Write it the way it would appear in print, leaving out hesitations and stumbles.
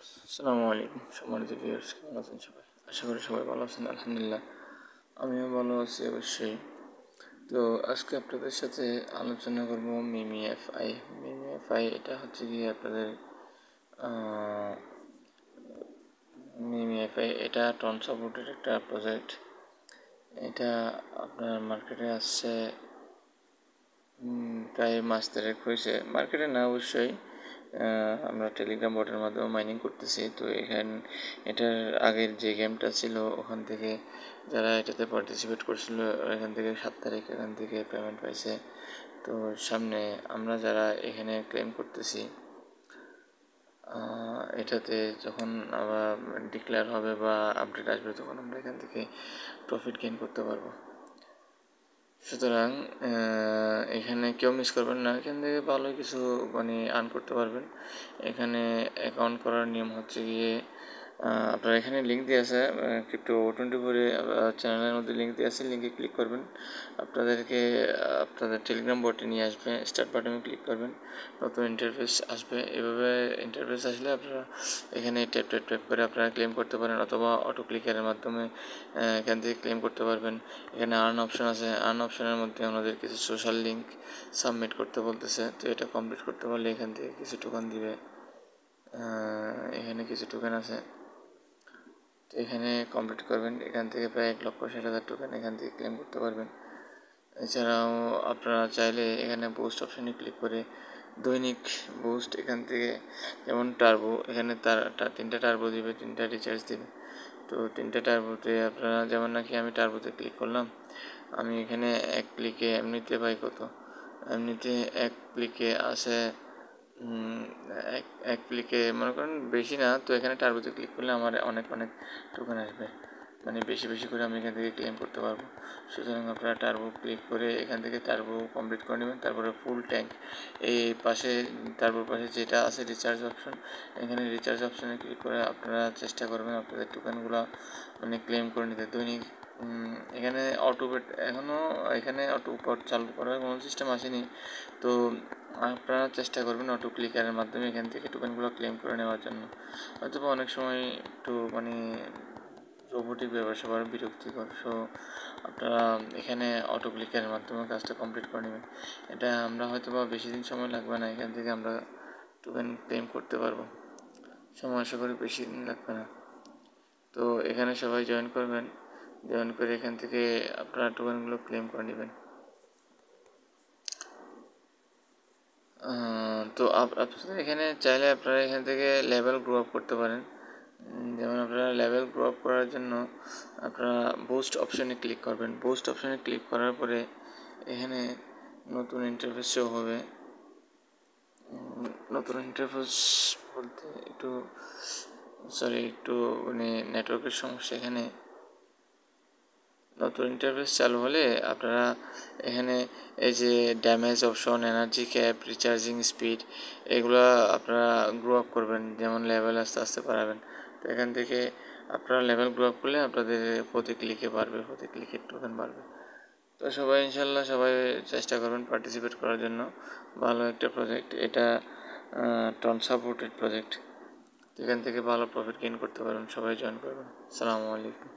আসসালামু আলাইকুম সম্মানিত ভিউয়ার্স, কেমন আছেন সবাই? আশা করি সবাই ভালো আছেন। আলহামদুলিল্লাহ, আমিও ভালো আছি অবশ্যই। তো আজকে আপনাদের সাথে আলোচনা করব মিমি এফআই। এটা হচ্ছে গিয়ে আপনাদের মিমি এফআই, এটা টন সাপোর্টের একটা প্রজেক্ট। এটা আপনার মার্কেটে আসছে প্রায় মাস 3 হয়েছে। মার্কেটে না অবশ্যই, আমরা টেলিগ্রাম বটের মাধ্যমে মাইনিং করতেছি। তো এটার আগের যে গেমটা ছিল ওখান থেকে যারা এটাতে পার্টিসিপেট করছিল এখান থেকে 7 তারিখ এখান থেকে পেমেন্ট পাইছে। তো সামনে আমরা যারা এখানে ক্লেম করতেছি এটাতে যখন আবার ডিক্লেয়ার হবে বা আপডেট আসবে তখন আমরা এখান থেকে প্রফিট গেইন করতে পারবো। সুতরাং এখানে কেউ মিস করবেন না, এখান থেকে ভালো কিছু আর্ন করতে পারবেন। এখানে অ্যাকাউন্ট করার নিয়ম হচ্ছে গিয়ে আপনার এখানে লিঙ্ক দিয়ে আছে, Crypto24 চ্যানেলের মধ্যে লিঙ্ক দিয়ে আছে। লিঙ্কে ক্লিক করবেন, আপনাদেরকে আপনাদের টেলিগ্রাম বটে নিয়ে আসবে। স্টার্ট বাটনে ক্লিক করবেন, নতুন ইন্টারফেস আসবে। এভাবে ইন্টারফেস আসলে আপনারা এখানে ট্যাপ করে আপনারা ক্লেম করতে পারেন, অথবা অটো ক্লিকারের মাধ্যমে এখান থেকে ক্লেম করতে পারবেন। এখানে আর্ন অপশন আছে, আর্ন অপশনের মধ্যে আমাদের কিছু সোশ্যাল লিঙ্ক সাবমিট করতে বলতেছে। তো এটা কমপ্লিট করতে পারলে এখান থেকে কিছু টোকেন দিবে। এখানে কিছু টোকেন আছে, তো এখানে কমপ্লিট করবেন। এখান থেকে প্রায় 1,60,000 টোকেন এখান থেকে ক্লেম করতে পারবেন। এছাড়াও আপনারা চাইলে এখানে বুস্ট অপশানে ক্লিক করে দৈনিক বুস্ট এখান থেকে, যেমন টার্বো, এখানে তার 3টা টার্বো দিবে, 3টা রিচার্জ দিবে। তো 3টা টার্বোতে আপনারা, যেমন নাকি আমি টার্বোতে ক্লিক করলাম, আমি এখানে 1 ক্লিকে এমনিতে পাই কত, এমনিতে 1 ক্লিকে আসে এক ক্লিকে মনে করেন বেশি না। তো এখানে টার্বোতে ক্লিক করলে আমার অনেক টোকেন আসবে, বেশি করে আমি এখান থেকে ক্লেম করতে পারবো। সুতরাং আপনারা টার্বো ক্লিক করে এখান থেকে টার্বো কমপ্লিট করে নেবেন। তারপরে ফুল ট্যাঙ্ক, এই পাশে টার্বোর পাশে যেটা আছে রিচার্জ অপশন, এখানে রিচার্জ অপশনে ক্লিক করে আপনারা চেষ্টা করবেন আপনাদের টোকেনগুলো ক্লেম করে নিতে। দৈনিক এখানে এখানে অটো পট চালু করার কোনো সিস্টেম আসেনি। তো আপনারা চেষ্টা করবেন অটো ক্লিকারের মাধ্যমে এখান থেকে টোকেনগুলো ক্লেম করে নেওয়ার জন্য। হয়তো অনেক সময় একটু রোবোটিক ব্যাপার সবার বিরক্তিকর। সো আপনারা এখানে অটো ক্লিকারের মাধ্যমে কাজটা কমপ্লিট করে নেবেন। এটা আমরা হয়তো বেশি দিন সময় লাগবে না, এখান থেকে আমরা টোকেন ক্লেম করতে পারবো। সময় আশা করি বেশি দিন লাগবে না। তো এখানে সবাই জয়েন করবেন, জয়েন করে এখান থেকে আপনারা টোকেনগুলো ক্লেম করে নেবেন। তো আপনারা এখানে চাইলে আপনারা এখান থেকে লেভেল গ্রো আপ করতে পারেন। যেমন আপনারা লেভেল গ্রো আপ করার জন্য আপনারা বুস্ট অপশানে ক্লিক করবেন। বুস্ট অপশানে ক্লিক করার পরে এখানে নতুন ইন্টারফেস শো হবে। নতুন ইন্টারফেস বলতে একটু নেটওয়ার্কের সমস্যা। এখানে নতুন ইন্টারফেস চালু হলে আপনারা এখানে এই যে damage option, energy cap, recharging speed, এগুলো আপনারা গ্রো আপ করবেন, যেমন লেভেল আস্তে আস্তে বাড়াবেন। তো এখান থেকে আপনারা লেভেল গ্রো আপ করলে আপনাদের প্রতি ক্লিকে টোকেন বাড়বে। তো সবাই ইনশাল্লাহ সবাই চেষ্টা করবেন পার্টিসিপেট করার জন্য। ভালো একটা প্রজেক্ট এটা, টন সাপোর্টেড প্রজেক্ট। এখান থেকে ভালো প্রফিট গেইন করতে পারবেন। সবাই জয়েন করবেন। আসসালামু আলাইকুম।